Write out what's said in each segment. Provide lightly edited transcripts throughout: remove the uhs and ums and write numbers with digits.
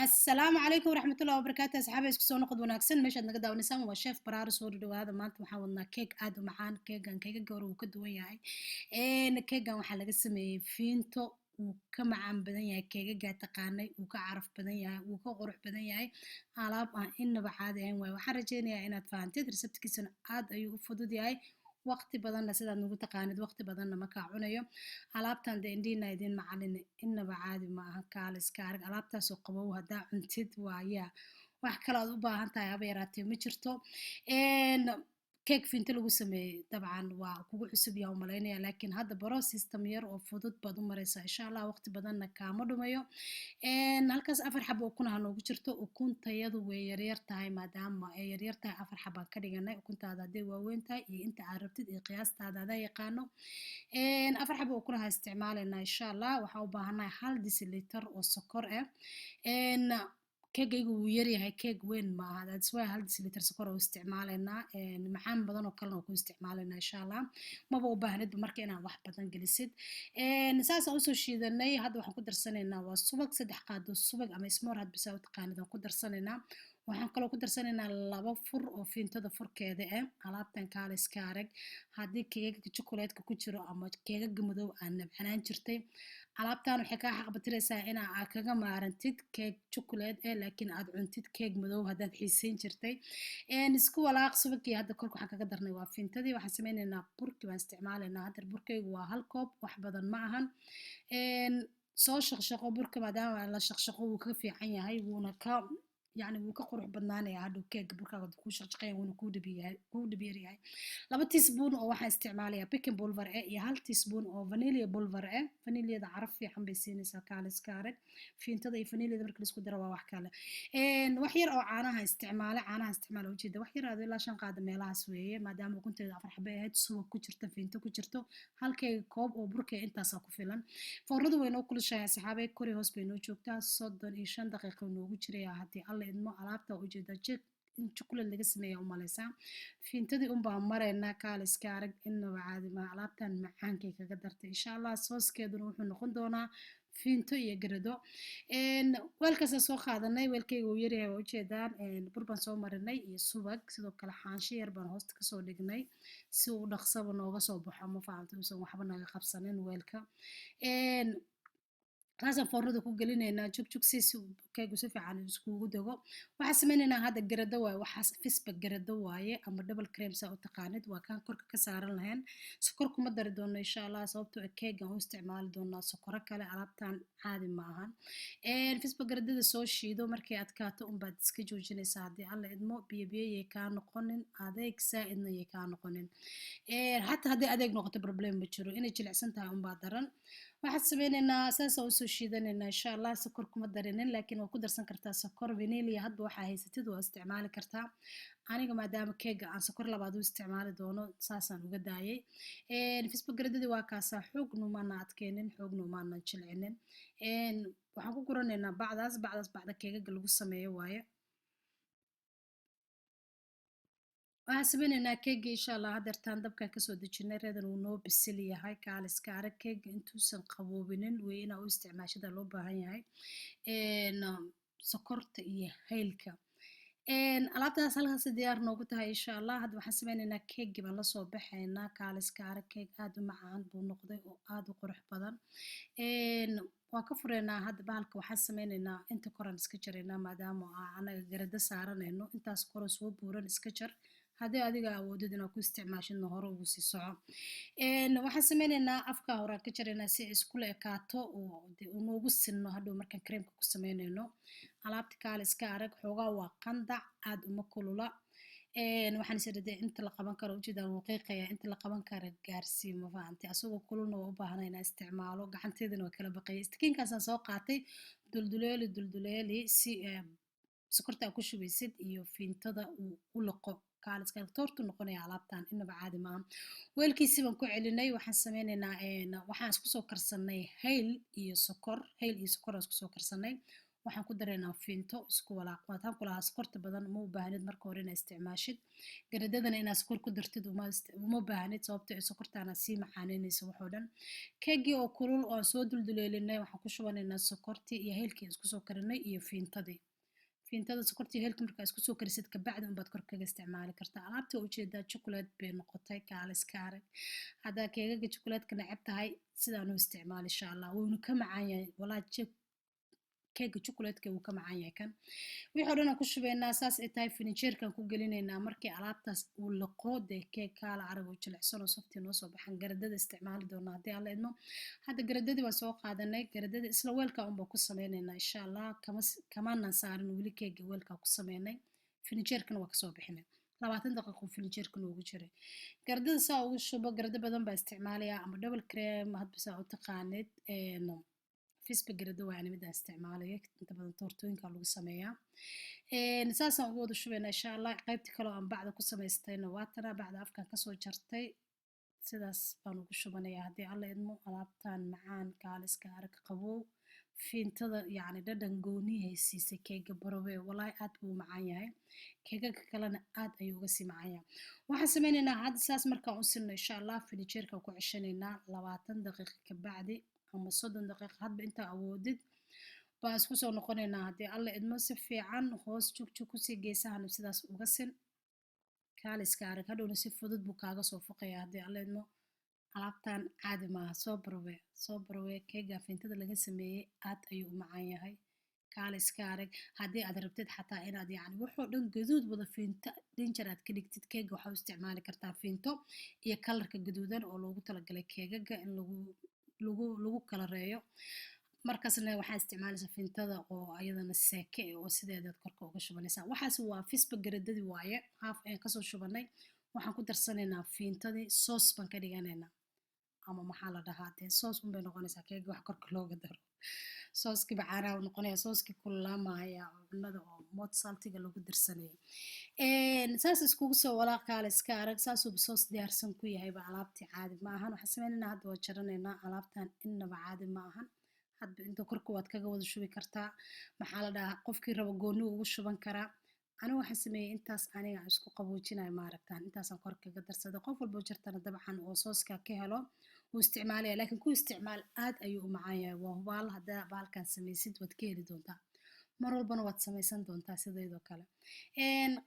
السلام عليكم ورحمة الله وبركاته أصحابي isku soo noqod wanaagsan meeshaad naga daawaneysaan waa sheef baraaro soo dhawaada maanta waxaan wadnaa keeg aad u macaan keega hore wuu ka duwan yahay keegan waxaa laga sameeyey fiinto wuu ka macaan badan yahay keegagaa taqaanay wuu ka caraf badan yahay wuu ka qurux badan yahay alaab aan inaba caadi ahayn waaye waxaan rajeynayaa inaad fahanteed reseptkiisana aad ayuu u fudud yahay waqti badanna sidaad nagu taqaanid waqti badanna ma kaa cunayo alaabtan dee indhiina idiin macalin inaba caadi ma aha kaale iska arag alaabtaasoo qabow haddaa cuntid waayaa wax kale aad u baahan tahay haba yaraatee ma jirto keeg finto lagu sameeyey dabcan waa kugu cusub yaa u malaynaya laakiin hadda baro system yar oo fudud baad u maraysaa insha allah waqti badanna kaama dhumayo halkaas 4 xabo ukun ha noogu jirto ukuntayadu way yaryar tahay maadaama ay yaryar tahay 4 xabaan ka dhiganay ukuntaada hadday waaweyn tahay iyo inta aad rabtid iyo qiyaastaada adaa yaqaano 4 xabo ukun ha isticmaalaynaa insha allah waxaa u baahanahay 1 deciliter oo sokor ah keegaygu wuu yaryahay keeg weyn ma aha that's why 1 deciliter sokor oo isticmaalaynaa macaan badan oo kalena oo ku isticmaalaynaa insha allah maba u baahnid marka inaad wax badan gelisid saasaan usoo shiidanay hadda waxaan ku darsanaynaa waa subag 3 qaado subag ama ismoor had bisaa u taqaanid aan ku darsanaynaa waxaan kaloo ku darsanaynaa 2 fur oo fiintada furkeeda ah alaabtan kaale iska arag haddii keegaga chocolateska ku jiro ama keegaga madow aad nabcanaan jirtay alaabtan waxay kaa xaqbatiraysaa inaa aad kaga maarantid keeg chocolate eh laakiin aad cuntid keeg madow haddaad xiisayn jirtay isku walaaq subagii hadda korka waxaan kaga darnay waa fiintadii waxaan sameynaynaa burki baan isticmaalaynaa hadda burkaygu waa 1 koob wax badan ma ahan soo shaqshaqo burka maadaama la shaqshaqo wuu ka fiican yahay wuuna ka يعني wuu ka qurux badnaanaya hadhow keega burkaaga kuu shaqshaqeyn wuuna kuu dhib yar yahay 2 teaspoon oo waxaan isticmaalayaa baking pulver iyo 1 teaspoon oo vanilla pulver vanillada caraf fiican bay siinaysaa kaale iska arag fiintada iyo vanillada marka la isku daro waa wax kale wax yar oo caanaha isticmaala ujeeda wax yar aad ilaa 5 qaada meelahaas weeye maadaama ukunteeda 4 xabay ahayd subag ku jirta fiinto ku jirto halkayga koob oo burkay intaasaa ku filan foornadu way noo kulushahay asxaabay kori hoos bay noo joogtaa 35 daqiiqo noogu jiraya haddii alla idmo alaabta ujeeda jeeg in chocolate laga sameeya u malaysaa fiintadii un baan maraynaa kaale iska arag inaba caadi ma alaabtan macaankay kaga dartay insha allah sooskeeduna wuxuu noqon doonaa fiinto iyo garado weelkaasaan soo qaadanay weelkayga uu yaryahay waa ujeedaan bur baan soo marinay iyo subag sidoo kale xaansho yar baan hoosta kasoo dhignay si uu dhaqsaba nooga soo baxo ma fahamta uusan waxba naga qabsanin weelka taasaan foornada ku gelinaynaa jugjug si keegu si fiican iskugu dago waxaan sameynaynaa hadda garado waaye waxaas fisba garado waaye ama double cream saa u taqaanid waa kaan korka ka saaran lahayn sokor kuma dari doono insha allah sababtoo ah keegan u isticmaali doonaa sokoro kale alaabtan caadi ma ahan fisba garadada soo shiido markay adkaato unbaad iska joojinaysaa haddii alla idmo biyo yay kaa noqonin adeeg saa-idna yay kaa noqonin xataa haddii adeeg noqoto problem ma jiro inay jilicsan tahay unbaa daran waxaad sameynaynaa saasaan usoo shiidanaynaa insha allah sokor kuma darinin laakiin waa ku darsan kartaa sokor vanillia hadba waxaa haysatid waa isticmaali kartaa aniga maadaama keega aan sokor labaad u isticmaali doono saasaan uga daayay fisbaгаradadii waa kaasaa xoogna umaana adkeynin xoogna umaana jilcinin waxaan ku guranaynaa bacdaas bacda keegaga lagu sameeyo waaye waxaan sameynaynaa keega insha allah hadeertaan dabkan kasoo dejinay reedan uu noo bisil yahay kaale iska arag keega intuusan qaboobinin wey inaa u isticmaashada loo baahan yahay sokorta iyo haylka alaabtaas halkaas diyaar noogu tahay insha allah hadda waxaan sameynaynaa keegii baan lasoo baxaynaa kaale iska arag keeg aad u macaan buu noqday oo aad u qurux badan waan ka fureynaa hadda bahalka waxaan sameynaynaa inta koran iska jaraynaa maadaama anaga garado saaranayno intaas koro soo buuran iska jar haddii adiga awoodid inaad ku isticmaashidna hore ugu sii soco waxaan sameynaynaa afka horaan ka jaraynaa si ay iskula ekaato oo noogu sinno hadhow markaan creamka ku sameynayno alaabta kaale iska arag xoogaa waa qandac aad uma kulula waxaan isirade inta la qaban karo ujeedaan wuu qiiqayaa inta la qaban kara gaarsii ma fahantay asagoo kululna waa u baahnaa inaan isticmaalo gacanteedana waa kala baqayay istakiinkaasaan soo qaatay dulduleeli si sokorta aad ku shubaysid iyo fiintada uu u laqo kaaliska toortu noqonaya alaabtan inaba caadi maaha weelkiisi baan ku celinay waxaan sameynaynaa waxaan isku soo karsanay hayl iyo sokor aan isku soo karsanay waxaan ku dareynaa fiinto isku walaaq waataan ku lahaa sokorta badan uma u baahnid marka hore inaad isticmaashid garadadana inaad sokor ku dartid uma baahnid sababto ee sokortaana sii macaaneynaysa waxoo dhan keegii oo kulul oo aan soo dulduleelinay waxaan ku shubanaynaa sokortii iyo heelkii isku soo karinay iyo fiintadii fiintada sokortii heelka markaa isku soo karisid kabacdi unbaad kor kaga isticmaali kartaa alaabta ujeedaa chocolate bay noqotay kaaliska arag haddaa keegaga chocolatka necab tahay sidaan u isticmaal insha allah wuuna ka macaan yahay walaa keega chocolatka wuu ka macaan yahay kan wixii oo dhan aan ku shubaynaa saas ay tahay finijeerkaan ku gelinaynaa markii alaabtaas uu laqo dee keeg kaala arag oo jilicsan oo softii noo soo baxan garadada isticmaali doonaa haddii alla idmo hadda garadadii waan soo qaadanay garadada isla weelka unbaa ku sameynaynaa insha allah kamaanan saarin weli keega weelkaa ku sameynay finijeerkana waa kasoo bixinay 20 daqiiqo finijeerka noogu jiray garadada saa ugu shubo garada badan baa isticmaalayaa ama double cream hadba saa u taqaanid fisba garada waa midaan isticmaalaya inta badan toortooyinka lagu sameeyaa saasaan ugu wada shubaynaa insha allah qaybtii kale oo aan bacda ku samaystayna waatana bacda afkaan kasoo jartay sidaas baan ugu shubanayaa haddii alla idmo alaabtan macaan kaaliska arag qabow fiintada yacni dhadhan goonihay siisay keega barowe walaahi aad buu u macaan yahay keegaga kalena aad ayuu uga sii macaan yahay waxaan sameynaynaa hadda saas markaan u sinno insha allah finijeerkaan ku ceshanaynaa 20 daqiiqo kabacdi ama 30 daqiiqo hadba intaa awoodid baan isku soo noqonaynaa haddii alla idmo si fiican hoos jugjug kusii geesahana sidaas uga sin kaaliska arag hadhowna si fudud buu kaaga soo foqayaa haddii alla idmo alaabtan caadi maaha soo barwe keega fiintada laga sameeyey aad ayuu u macaan yahay kaaliska arag haddii aad rabtid xataa inaad yacni waxoo dhan gaduud wada fiinto dhinjar aad ka dhigtid keega waxaa u isticmaali kartaa fiinto iyo kalarka gaduudan oo loogu talagalay keegaga in lagu kalareeyo markaasna waxaa isticmaalaysa fiintada oo ayadana seeke oo sideedaad korka uga shubanaysaa waxaas waa fisba garadadii waaye haaf ayaan kasoo shubanay waxaan ku darsanaynaa fiintadii soos baan ka dhiganaynaa ama maxaa la dhahaa dee soos unbay noqonaysaa keega wax korka looga daro sooskii bacaanaa noqonaya sooskii kululaamaya cunada oo mot saltiga lagu darsanayay saas iskugu soo walaaq kaaliska arag saasuuba soos diyaarsan ku yahayba alaabtii caadi ma ahan waxaan sameynaynaa hadda waa jaranaynaa alaabtan innaba caadi ma ahan hadba inta korka waad kaga wada shubi kartaa maxaa la dhahaa qofkii rabo gooni ugu shuban karaa anigu waxaan sameeyey intaas aniga isku qaboojinayo maaragtaan intaasaan kor kaga darsaday qof walbo jartana dabcan oo sooska ka helo wuu isticmaalaya laakiin ku isticmaal aad ayuu u macaan yahay waa hubaal haddaa baalkan samaysid waad ka heli doontaa mar walbana waad samaysan doontaa sideedoo kale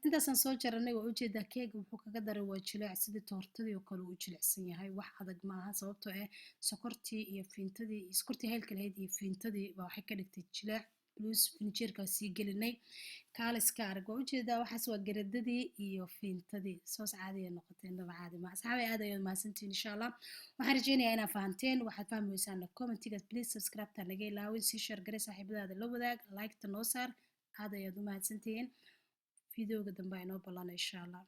intaasaan soo jaranay waa ujeedaa keega wuxuu kaga daray waa jileec sidii toortadii oo kale uu jilicsan yahay wax adag maaha sababtoo ah sokortii iyo fiintadii sokortii heelka lahayd iyo fiintadii baa waxay ka dhigtay jileec plus finijeerkaa sii gelinay kaaliska arag waa ujeedaa waxaas waa garadadii iyo fiintadii soos caadiya noqotay indhaba caadi ma asxaabay aad ayaad mahadsantihiin insha allah waxaan rajeynayaa inaad fahanteen waxaad fahmi weysaan commentigaas please subscribe-ta naga ilaawin sii share garee saaxiibadaada la wadaag like-ta noo saar aad ayaad u mahadsantihiin videoga dambe inoo ballana insha allah